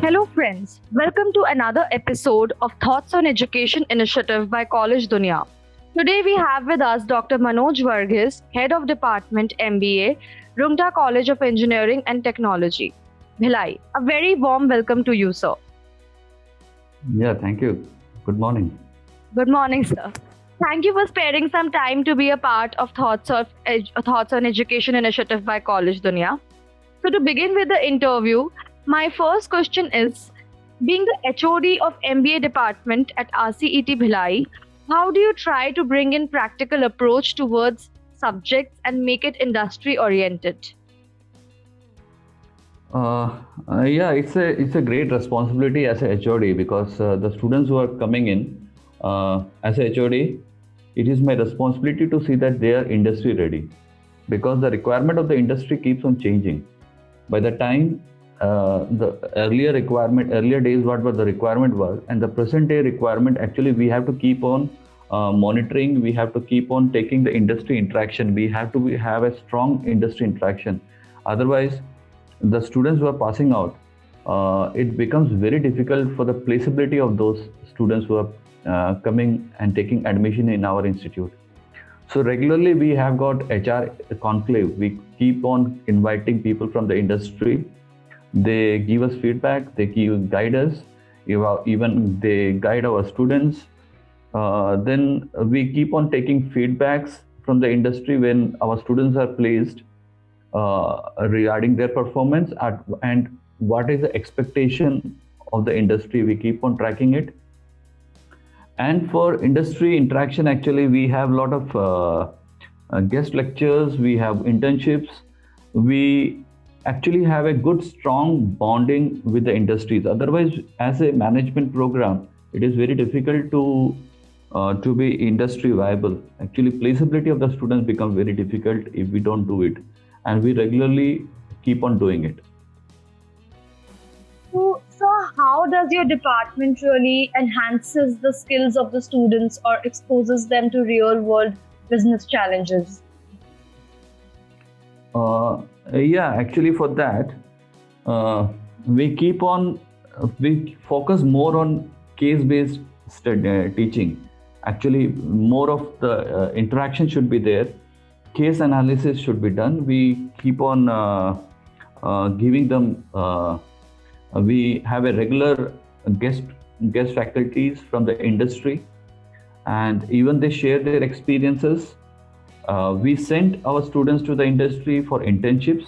Hello, friends. Welcome to another episode of Thoughts on Education Initiative by College Dunia. Today, we have with us Dr. Manoj Varghese, Head of Department MBA, Rungta College of Engineering and Technology, Bhilai. A very warm welcome to you, sir. Yeah, thank you. Good morning. Good morning, sir. Thank you for sparing some time to be a part of Thoughts on Education Initiative by College Dunia. So, to begin with the interview, my first question is, being the HOD of MBA department at RCET Bhilai, how do you try to bring in practical approach towards subjects and make it industry oriented? Yeah, it's a great responsibility as a HOD because the students who are coming in as a HOD, it is my responsibility to see that they are industry ready because the requirement of the industry keeps on changing. By the time the earlier days, what were the requirement was, and the present day requirement, actually we have to keep on monitoring. We have to keep on taking the industry interaction. We have to have a strong industry interaction. Otherwise, the students who are passing out, it becomes very difficult for the placeability of those students who are coming and taking admission in our institute. So regularly we have got HR conclave. We keep on inviting people from the industry. They give us feedback, they guide us, even they guide our students. Then we keep on taking feedbacks from the industry when our students are placed regarding their performance and what is the expectation of the industry. We keep on tracking it. And for industry interaction, actually, we have a lot of guest lectures, we have internships, we actually have a good, strong bonding with the industries. Otherwise, as a management program, it is very difficult to be industry viable. Actually, placeability of the students becomes very difficult if we don't do it, and we regularly keep on doing it. So, sir, how does your department really enhances the skills of the students or exposes them to real world business challenges? Yeah, actually, for that, we keep on, we focus more on case-based teaching. Actually, more of the interaction should be there. Case analysis should be done. We keep on giving them. We have a regular guest faculties from the industry, and even they share their experiences. We send our students to the industry for internships.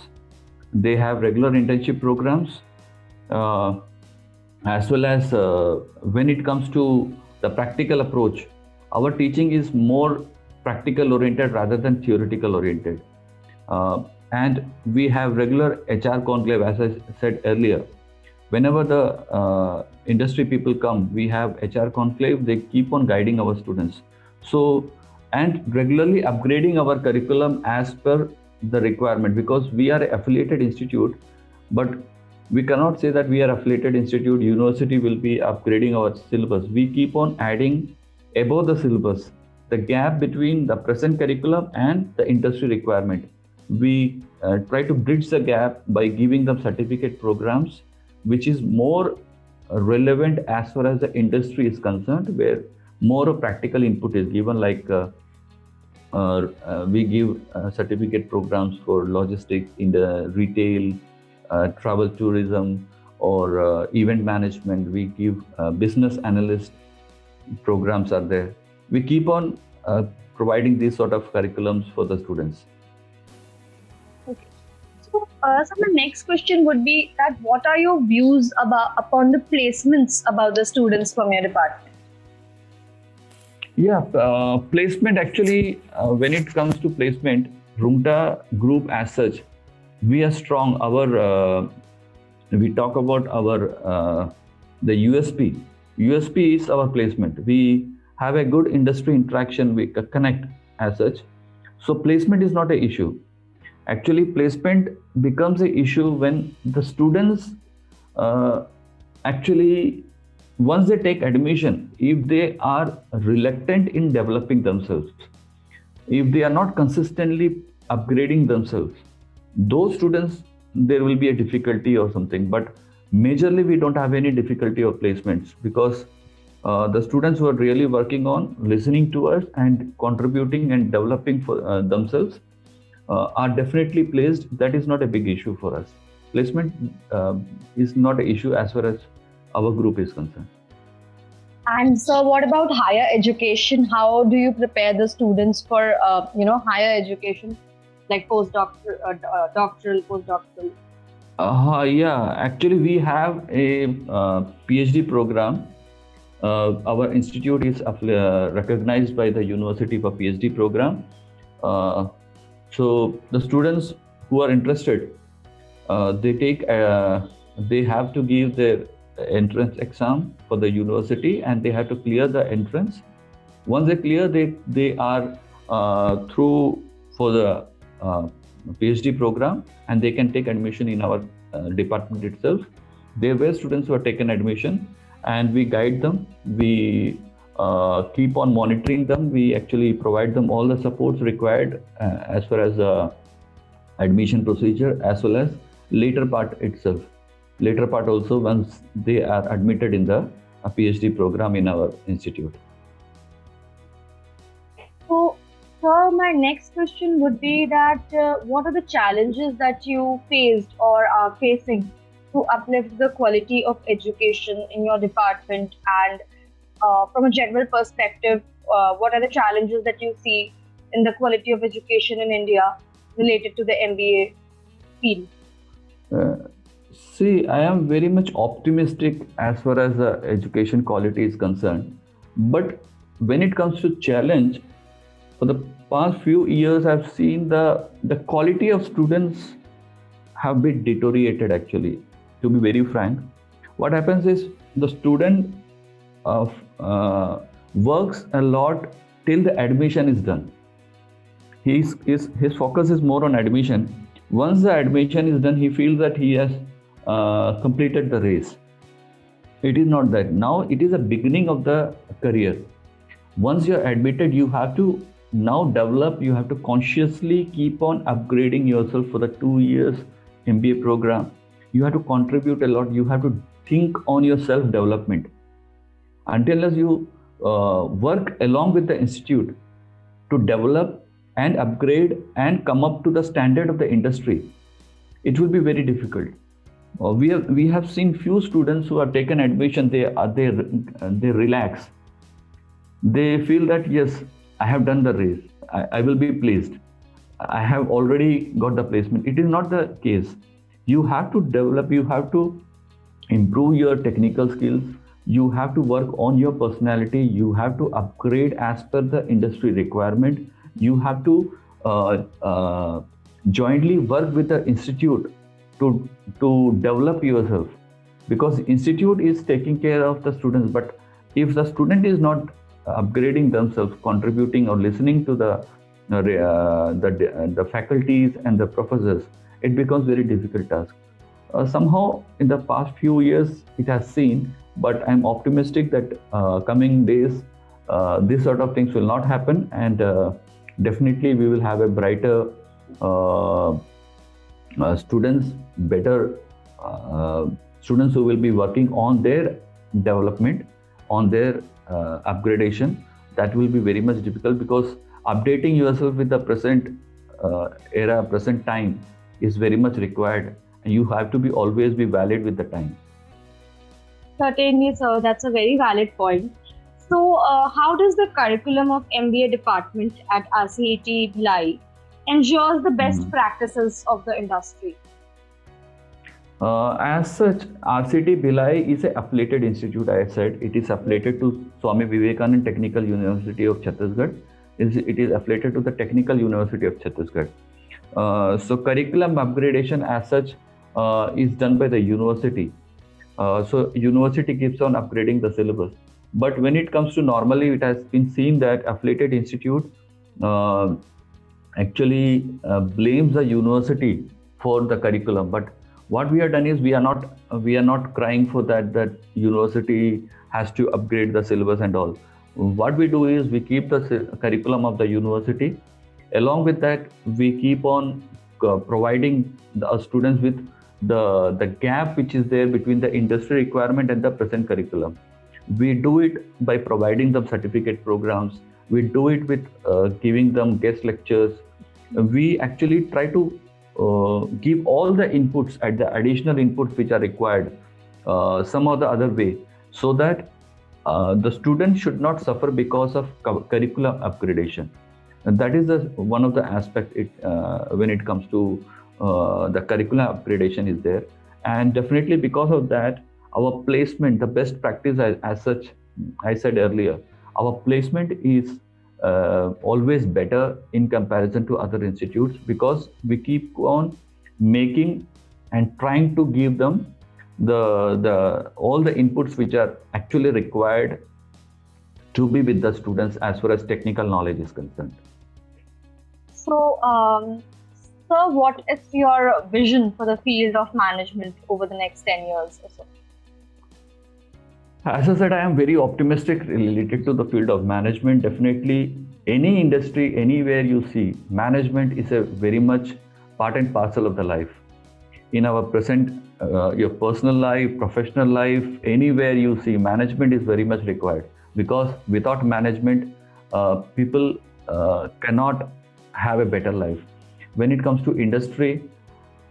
They have regular internship programs, as well as when it comes to the practical approach, our teaching is more practical oriented rather than theoretical oriented. And we have regular HR conclave, as I said earlier. Whenever the industry people come, we have HR conclave. They keep on guiding our students. So, and regularly upgrading our curriculum as per the requirement, because we are an affiliated institute, but we cannot say that we are affiliated institute, university will be upgrading our syllabus. We keep on adding above the syllabus, the gap between the present curriculum and the industry requirement. We try to bridge the gap by giving them certificate programs, which is more relevant as far as the industry is concerned, where more of practical input is given, like we give certificate programs for logistics in the retail, travel tourism, or event management. We give business analyst programs are there. We keep on providing these sort of curriculums for the students. Okay. So my next question would be that what are your views upon the placements about the students from your department? Yeah, placement actually, when it comes to placement, Rungta Group as such, we are strong. We talk about our the USP. USP is our placement. We have a good industry interaction. We connect as such. So placement is not an issue. Actually, placement becomes an issue when the students actually, once they take admission, if they are reluctant in developing themselves, if they are not consistently upgrading themselves, those students, there will be a difficulty or something. But Majorly, we don't have any difficulty of placements because the students who are really working on listening to us and contributing and developing for themselves are definitely placed. That is not a big issue for us. Placement is not an issue as far as our group is concerned. And so, what about higher education? How do you prepare the students for higher education, like postdoctoral, doctoral, postdoctoral? Yeah, actually, we have a PhD program. Our institute is recognized by the university for PhD program. So the students who are interested, they have to give their entrance exam for the university, and they have to clear the entrance. Once they clear, they are through for the PhD program, and they can take admission in our department itself. There were students who have taken admission, and we guide them. We keep on monitoring them. We actually provide them all the supports required as far as the admission procedure, as well as later part itself. Later part also once they are admitted in the PhD program in our institute. So, sir, my next question would be that what are the challenges that you faced or are facing to uplift the quality of education in your department? And from a general perspective, what are the challenges that you see in the quality of education in India related to the MBA field? See, I am very much optimistic as far as the education quality is concerned. But when it comes to challenge, for the past few years, I've seen the quality of students have been deteriorated actually, to be very frank. What happens is the student works a lot till the admission is done. His focus is more on admission. Once the admission is done, he feels that he has completed the race. It is not that. Now it is a beginning of the career. Once you're admitted, you have to now develop, you have to consciously keep on upgrading yourself for the 2 years MBA program. You have to contribute a lot. You have to think on your self-development. Until as you work along with the institute to develop and upgrade and come up to the standard of the industry, it will be very difficult. We have seen few students who have taken admission. They relax. They feel that yes, I have done the race. I will be placed. I have already got the placement. It is not the case. You have to develop. You have to improve your technical skills. You have to work on your personality. You have to upgrade as per the industry requirement. You have to jointly work with the institute to develop yourself, because institute is taking care of the students. But if the student is not upgrading themselves, contributing or listening to the faculties and the professors, it becomes very difficult task. Somehow in the past few years it has seen, but I'm optimistic that coming days this sort of things will not happen, and definitely we will have a brighter students, better students who will be working on their development, on their upgradation. That will be very much difficult, because updating yourself with the present era, present time is very much required, and you have to always be valid with the time. Certainly, sir, that's a very valid point. So, how does the curriculum of MBA department at RCET Bhilai ensures the best practices of the industry? As such, RCET Bhilai is an affiliated institute. I said it is affiliated to Swami Vivekanand Technical University of Chhattisgarh. It is affiliated to the Technical University of Chhattisgarh. So curriculum upgradation as such is done by the university. So university keeps on upgrading the syllabus. But when it comes to normally, it has been seen that affiliated institute actually blames the university for the curriculum. But what we have done is we are not crying for that university has to upgrade the syllabus and all. What we do is we keep the curriculum of the university. Along with that, we keep on providing the students with the gap which is there between the industry requirement and the present curriculum. We do it by providing them certificate programs. We do it with giving them guest lectures. We actually try to give all the inputs at the additional inputs which are required some or the other way, so that the student should not suffer because of curriculum upgradation. And that is one of the aspects when it comes to the curriculum upgradation is there. And definitely because of that, our placement, the best practice as such, I said earlier, our placement is always better in comparison to other institutes, because we keep on making and trying to give them the all the inputs which are actually required to be with the students as far as technical knowledge is concerned. So, sir, what is your vision for the field of management over the next 10 years or so? As I said, I am very optimistic related to the field of management. Definitely, any industry, anywhere you see, management is a very much part and parcel of the life. In our present, your personal life, professional life, anywhere you see, management is very much required. Because without management, people cannot have a better life. When it comes to industry,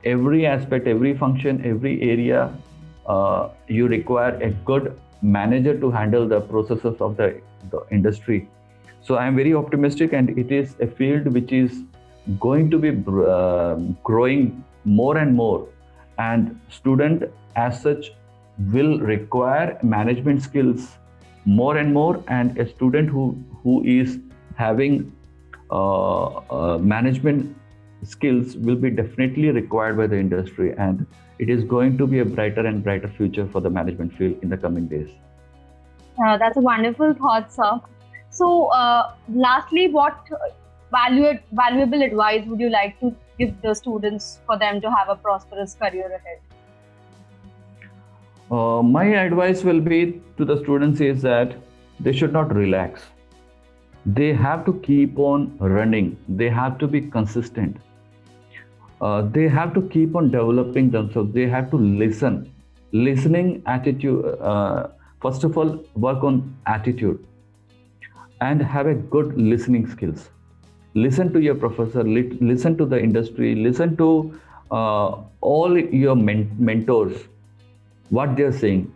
every aspect, every function, every area, you require a good manager to handle the processes of the industry. So I am very optimistic, and it is a field which is going to be growing more and more, and student as such will require management skills more and more, and a student who is having management skills will be definitely required by the industry, and it is going to be a brighter and brighter future for the management field in the coming days. That's a wonderful thought, sir. So, lastly, what valuable advice would you like to give the students for them to have a prosperous career ahead? My advice will be to the students is that they should not relax. They have to keep on running. They have to be consistent. They have to keep on developing themselves. They have to listen. Listening attitude. First of all, work on attitude and have a good listening skills. Listen to your professor, listen to the industry, listen to all your mentors, what they're saying,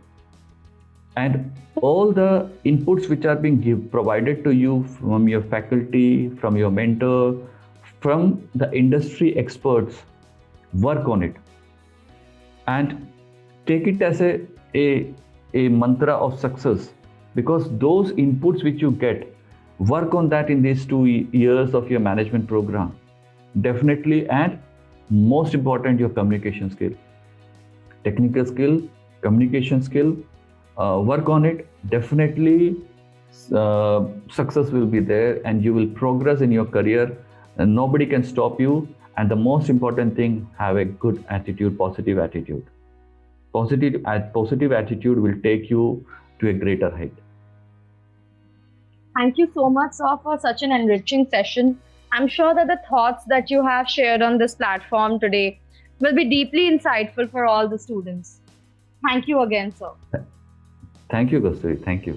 and all the inputs which are being provided to you from your faculty, from your mentor, from the industry experts. Work on it and take it as a mantra of success, because those inputs which you get, work on that in these 2 years of your management program. Definitely, and most important, your communication skill, technical skill, communication skill, work on it. Definitely success will be there, and you will progress in your career, and nobody can stop you. And the most important thing, have a good attitude, positive attitude. Positive attitude will take you to a greater height. Thank you so much, sir, for such an enriching session. I'm sure that the thoughts that you have shared on this platform today will be deeply insightful for all the students. Thank you again, sir. Thank you, Kasturi. Thank you.